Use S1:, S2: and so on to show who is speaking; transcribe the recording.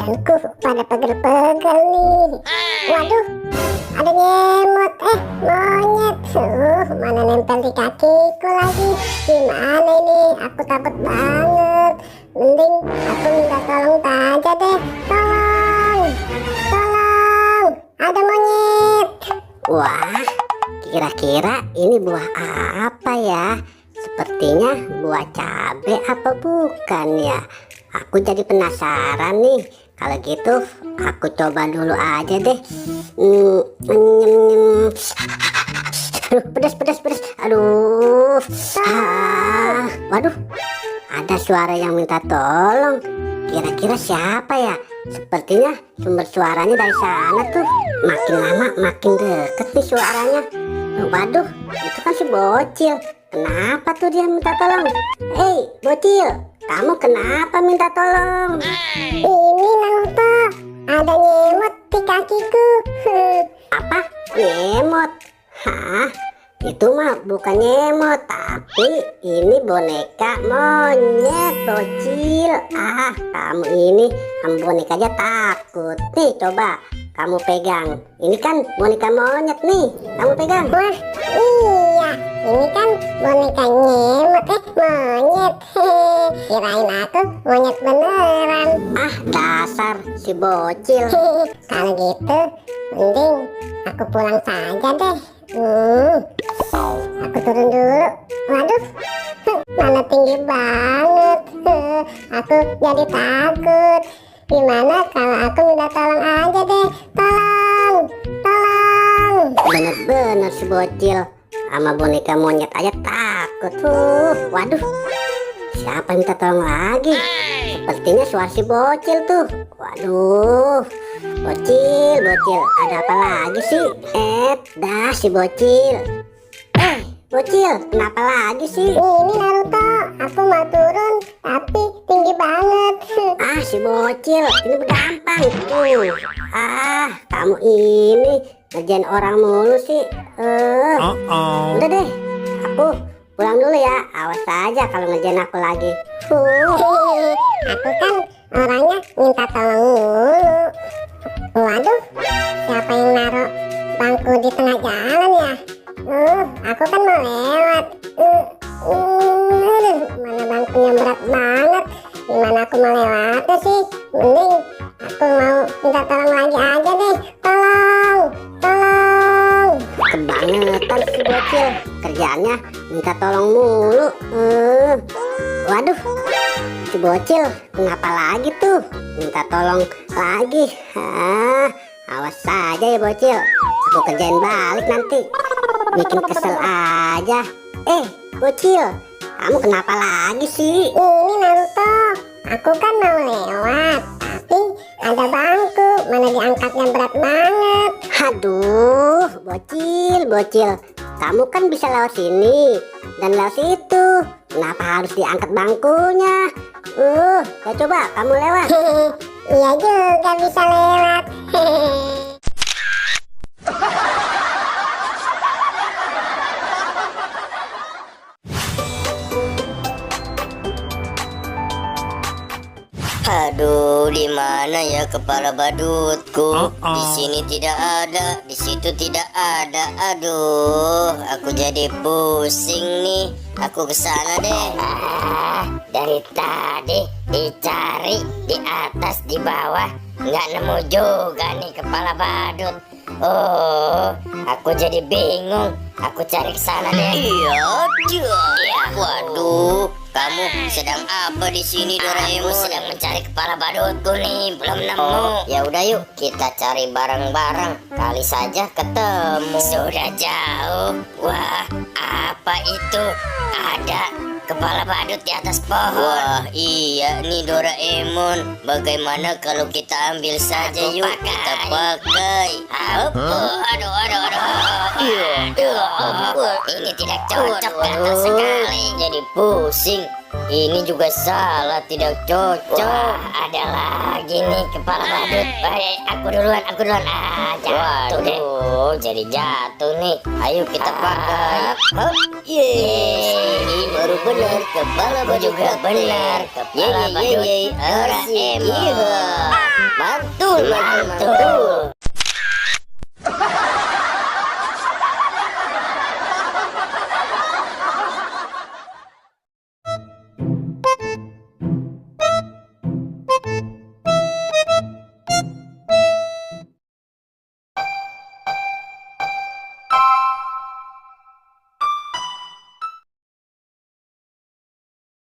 S1: badanku pada pegel-pegel nih. Waduh, ada nyemot, monyet. Mana nempel di kakiku lagi. Gimana ini? Aku takut banget. Mending aku minta tolong saja deh. Tolong, tolong, ada monyet.
S2: Wah, kira-kira ini buah apa ya? Sepertinya buah cabe apa bukan ya? Aku jadi penasaran nih. Kalau gitu aku coba dulu aja deh. Aduh, pedas. Aduh. Waduh. Ada suara yang minta tolong. Kira-kira siapa ya? Sepertinya sumber suaranya dari sana tuh. Makin lama makin deket nih suaranya. Waduh, itu kan si bocil. Kenapa tuh dia minta tolong? Hei, bocil, kamu kenapa minta tolong?
S1: Ini Naruto, ada nyemot di kakiku.
S2: Apa? Nyemot? Hah? Itu mah bukan nyemot, tapi ini boneka monyet, bocil. Kamu ini sama boneka aja takut. Nih, coba kamu pegang. Ini kan boneka monyet nih. Kamu pegang.
S1: Wah, iya, ini kan boneka nyemot, monyet. Kirain aku monyet beneran.
S2: Dasar si bocil.
S1: Kalau gitu, mending aku pulang saja deh. Aku turun dulu. Waduh, mana tinggi banget. Aku jadi takut. Gimana kalau aku minta tolong aja deh? Tolong, tolong.
S2: Bener-bener si bocil. Sama boneka monyet aja takut. Waduh, siapa yang minta tolong lagi? Sepertinya suara si bocil tuh. Waduh, bocil, ada apa lagi sih? Dah si bocil. Bocil, kenapa lagi sih?
S1: Ini Naruto, aku mau turun tapi tinggi banget.
S2: Si bocil, ini gampang tuh. Kamu ini ngerjain orang mulu sih. Udah deh, aku pulang dulu ya. Awas aja kalau ngerjain aku lagi.
S1: Aku kan orangnya minta tolong mulu. Waduh, siapa yang naruh bangku di tengah jalan ya? Aku kan mau lewat. Mana bangkunya berat banget. Gimana aku mau lewatnya sih? Mending aku mau minta tolong lagi aja deh. Tolong, tolong.
S2: Kebangetan si bocil, kerjaannya minta tolong mulu. Waduh, si bocil kenapa lagi tuh? Minta tolong lagi. Awas saja ya bocil, aku kerjain balik nanti. Bikin kesel aja. Bocil, kamu kenapa lagi sih?
S1: Ini Naruto, aku kan mau lewat, tapi ada bangku, mana diangkatnya berat banget.
S2: Aduh, bocil, kamu kan bisa lewat sini dan lewat situ. Kenapa harus diangkat bangkunya? Ya coba kamu lewat.
S1: Iya juga bisa lewat.
S3: Aduh, di mana ya kepala badutku? Di sini tidak ada, di situ tidak ada. Aduh, aku jadi pusing nih. Aku kesana deh. Dari tadi dicari di atas, di bawah, nggak nemu juga nih kepala badut. Aku jadi bingung. Aku cari kesana deh. Iya. Waduh. Kamu sedang apa di sini, Doraemon? Sedang mencari kepala badutku nih, belum nemu. Ya udah yuk, kita cari bareng-bareng. Kali saja ketemu. Sudah jauh. Wah, apa itu? Ada kepala badut di atas pohon. Wah, iya nih Doraemon. Bagaimana kalau kita ambil saja yuk? Kita pakai. Aduh. Ini tidak cocok, gatal sekali. Jadi pusing. Ini juga salah, tidak cocok. Wah, ada lagi nih kepala badut. Baik, aku duluan. Jatuh deh. Jadi jatuh nih. Ayo kita pakai. baru benar, kepala badut juga benar. Kepala badut Doraemon. Mantul, mantul.